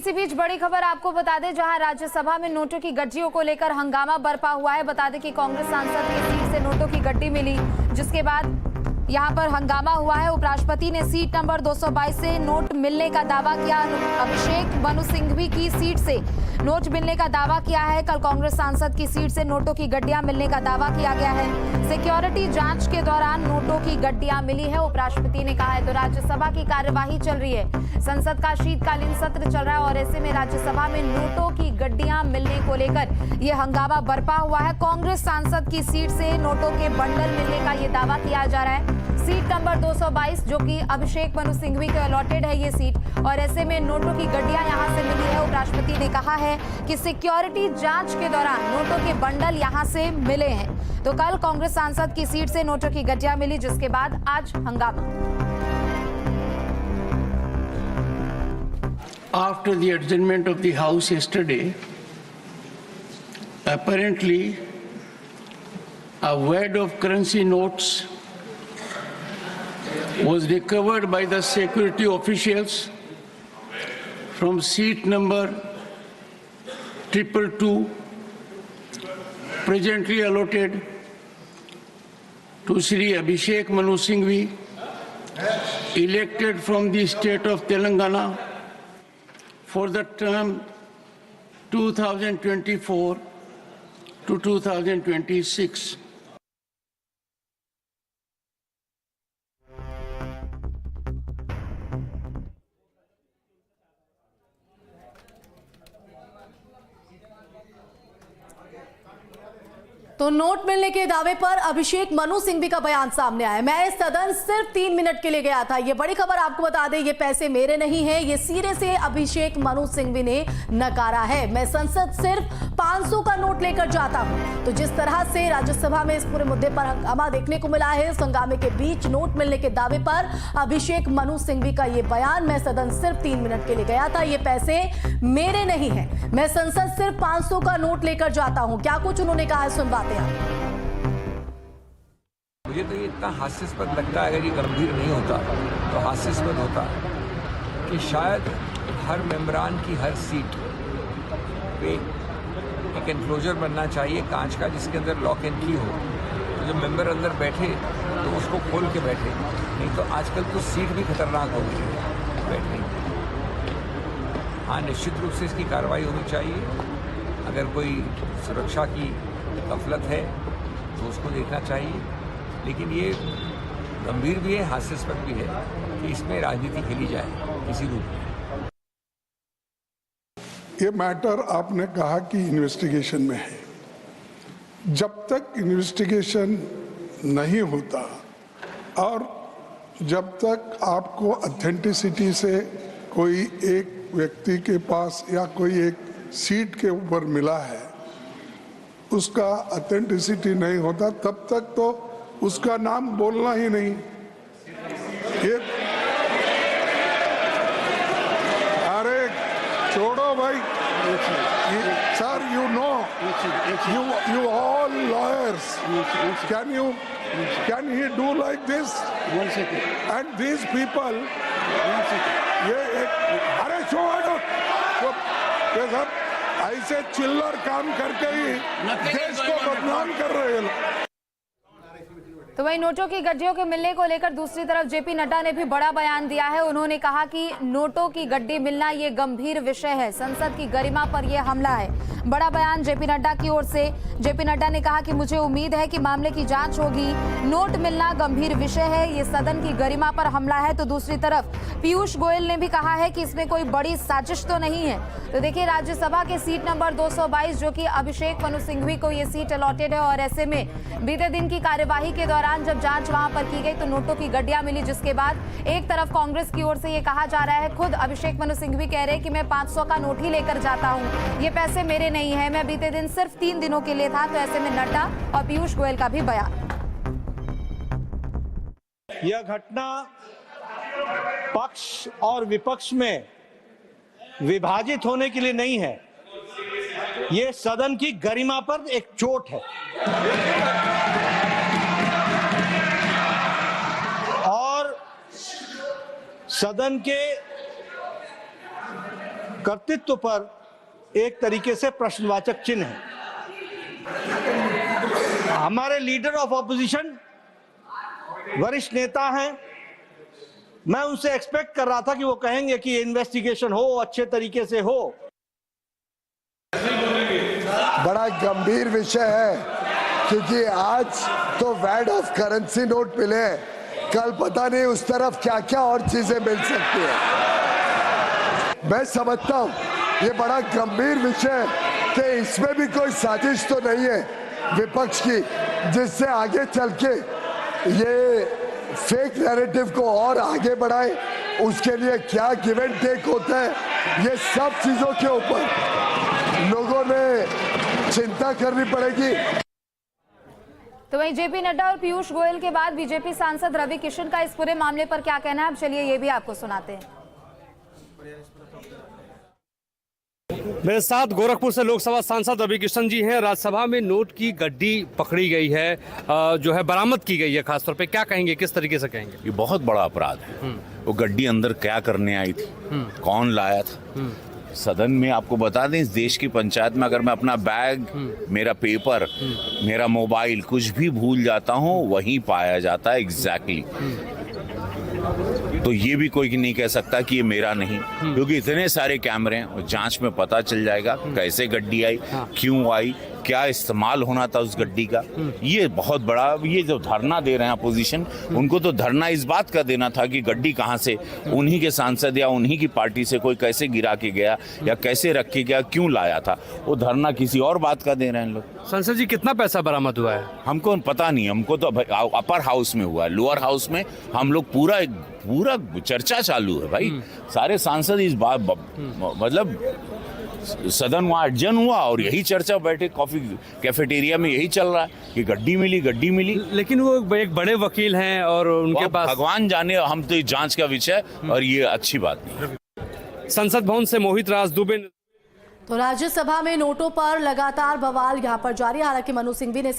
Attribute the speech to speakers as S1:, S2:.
S1: इसी बीच बड़ी खबर आपको बता दें, जहां राज्यसभा में नोटों की गड्डियों को लेकर हंगामा बरपा हुआ है। बता दें कि कांग्रेस सांसद की सीट से नोटों की गड्डी मिली, जिसके बाद यहां पर हंगामा हुआ है। उपराष्ट्रपति ने सीट नंबर 222 से नोट मिलने का दावा किया। अभिषेक मनु सिंघवी की सीट से नोट मिलने का दावा किया है। कल कांग्रेस सांसद की सीट से नोटों की गड्डियां मिलने का दावा किया गया है। सिक्योरिटी जांच के दौरान नोटों की गड्डियां मिली है, उपराष्ट्रपति ने कहा है। तो राज्यसभा की कार्यवाही चल रही है, संसद का शीतकालीन सत्र चल रहा है और ऐसे में राज्यसभा में नोटों की गड्डियां मिलने को लेकर यह हंगामा बरपा हुआ है। कांग्रेस सांसद की सीट से नोटों के बंडल मिलने का यह दावा किया जा रहा है। सीट नंबर 222 जो कि अभिषेक मनु सिंघवी को अलॉटेड है ये सीट, और ऐसे में नोटों की गड्डियां यहां से मिली है। उपराष्ट्रपति ने कहा है कि सिक्योरिटी जांच के दौरान नोटों के बंडल यहां से मिले हैं। तो कल कांग्रेस सांसद की सीट से नोटों की गड्डियां मिली, जिसके बाद आज हंगामा।
S2: After the adjournment of the House yesterday, apparently a wad of currency notes was recovered by the security officials from seat number 222, presently allotted to Shri Abhishek Manu Singhvi, elected from the state of Telangana for the term 2024 to 2026.
S3: तो note मिलने के दावे पर अभिषेक मनु सिंघवी का बयान सामने आया। मैं सदन सिर्फ 3 मिनट के लिए गया था। ये बड़ी खबर आपको बता दें, ये पैसे मेरे नहीं हैं, ये सिरे से अभिषेक मनु सिंघवी ने नकारा है। मैं संसद सिर्फ 500 का नोट लेकर जाता हूं। तो जिस तरह से राज्यसभा में इस पूरे मुद्दे पर हंगामा देखने को मिला है, इस हंगामे के बीच नोट मिलने के दावे पर अभिषेक मनु सिंघवी का ये बयान, मैं सदन सिर्फ 3 मिनट के लिए गया था, ये पैसे मेरे नहीं है, मैं संसद सिर्फ 500 का नोट लेकर जाता हूं। क्या कुछ उन्होंने कहा है, सुनवाते हैं।
S4: मुझे तो ये इतना हास्यास्पद लगता है, अगर ये गंभीर नहीं होता तो हास्यास्पद होता कि शायद हर मेंबरान की हर सीट पे एक एनक्लोजर बनना चाहिए कांच का, जिसके अंदर लॉक एंड की हो। तो जब मेंबर अंदर बैठे तो उसको खोल के बैठे, नहीं तो आजकल तो सीट भी खतरनाक हो गई है बैठने की। हाँ, निश्चित रूप से इसकी कार्रवाई होनी चाहिए। अगर कोई सुरक्षा की गफलत है तो उसको देखना चाहिए, लेकिन ये गंभीर भी है, हास्यास्पद भी है कि इसमें राजनीति खेली जाए किसी रूप में।
S5: ये मैटर आपने कहा कि इन्वेस्टिगेशन में है। जब तक इन्वेस्टिगेशन नहीं होता और जब तक आपको ऑथेंटिसिटी से कोई एक व्यक्ति के पास या कोई एक सीट के ऊपर मिला है, उसका ऑथेंटिसिटी नहीं होता, तब तक तो उसका नाम बोलना ही नहीं। ये अरे छोड़ो भाई sir, you know, you all lawyers, can he do like this? And these people, ये अरे छोड़ो ये सब ऐसे चिल्लर काम करके ही देश को बदनाम कर रहे हैं।
S1: तो वहीं नोटों की गड्डियों के मिलने को लेकर दूसरी तरफ जेपी नड्डा ने भी बड़ा बयान दिया है। उन्होंने कहा कि नोटों की गड्डी मिलना ये गंभीर विषय है, संसद की गरिमा पर यह हमला है। बड़ा बयान जेपी नड्डा की ओर से। जेपी नड्डा ने कहा कि मुझे उम्मीद है कि मामले की जांच होगी। नोट मिलना गंभीर विषय है, ये सदन की गरिमा पर हमला है। तो दूसरी तरफ पीयूष गोयल ने भी कहा है कि इसमें कोई बड़ी साजिश तो नहीं है। तो देखिए, राज्यसभा के सीट नंबर 222 जो कि अभिषेक मनु सिंघवी को ये सीट अलॉटेड है, और ऐसे में बीते दिन की कार्यवाही के दौरान जब जांच वहां पर की गई तो नोटों की गड्डियां मिली, जिसके बाद एक तरफ कांग्रेस की ओर से ये कहा जा रहा है, खुद अभिषेक मनु सिंघवी कह रहे हैं कि मैं 500 का नोट ही लेकर जाता हूं, ये पैसे मेरे नहीं है, मैं बीते दिन सिर्फ 3 दिनों के लिए था। तो ऐसे में नड्डा और पीयूष गोयल का भी बयान।
S6: यह घटना पक्ष और विपक्ष में विभाजित होने के लिए नहीं है, ये सदन की गरिमा पर एक चोट है। और सदन के कर्तृत्व पर एक तरीके से प्रश्नवाचक चिन्ह है। हमारे लीडर ऑफ ऑपोजिशन वरिष्ठ नेता हैं, मैं उनसे एक्सपेक्ट कर रहा था कि वो कहेंगे कि इन्वेस्टिगेशन हो, अच्छे तरीके से हो।
S7: बड़ा गंभीर विषय है, क्योंकि आज तो वैट ऑफ करेंसी नोट मिले हैं, कल पता नहीं उस तरफ क्या क्या और चीजें मिल सकती है। मैं समझता हूं ये बड़ा गंभीर विषय है कि इसमें भी कोई साजिश तो नहीं है विपक्ष की, जिससे आगे चल के ये फेक नैरेटिव को और आगे बढ़ाए। उसके लिए क्या गिव एंड टेक होता है, ये सब चीजों के ऊपर लोगों ने चिंता करनी पड़ेगी।
S1: तो वहीं जेपी नड्डा और पीयूष गोयल के बाद बीजेपी सांसद रवि किशन का इस पूरे मामले पर क्या कहना है, अब चलिए ये भी आपको सुनाते हैं।
S8: मेरे साथ गोरखपुर से लोकसभा सांसद रवि किशन जी हैं। राज्यसभा में नोट की गड्डी पकड़ी गई है, जो है बरामद की गई है, खासतौर पे क्या कहेंगे, किस तरीके से कहेंगे?
S9: ये बहुत बड़ा अपराध है। वो गड्डी अंदर क्या करने आई थी, कौन लाया था? सदन में आपको बता दें, इस देश की पंचायत में अगर मैं अपना बैग, मेरा पेपर, मेरा मोबाइल कुछ भी भूल जाता हूँ, वहीं पाया जाता है एग्जैक्टली। तो ये भी कोई नहीं कह सकता कि ये मेरा नहीं, क्योंकि इतने सारे कैमरे हैं और जांच में पता चल जाएगा कैसे गड्डी आई, क्यों आई, क्या इस्तेमाल होना था उस गड्डी का। ये बहुत बड़ा, ये जो धरना दे रहे हैं अपोजिशन, उनको तो धरना इस बात का देना था कि गड्डी कहाँ से उन्हीं के सांसद या उन्हीं की पार्टी से कोई कैसे गिरा के गया या कैसे रख के गया, क्यों लाया था। वो धरना किसी और बात का दे रहे हैं लोग।
S8: संसद जी, कितना पैसा बरामद हुआ है?
S9: हमको पता नहीं, हमको तो अपर हाउस में हुआ है, लोअर हाउस में हम लोग पूरा चर्चा चालू है भाई। सारे सांसद इस बात, मतलब सदन वहाँ अडजन हुआ और यही चर्चा बैठे कॉफी कैफेटेरिया में यही चल रहा है कि गड्डी मिली।
S8: लेकिन वो एक बड़े वकील हैं और उनके पास,
S9: भगवान जाने, हम तो जांच का विषय और ये अच्छी बात नहीं।
S8: संसद भवन से मोहित राज दुबे।
S3: तो राज्यसभा में नोटों पर लगातार बवाल यहां पर जारी, हालांकि मनु सिंघवी ने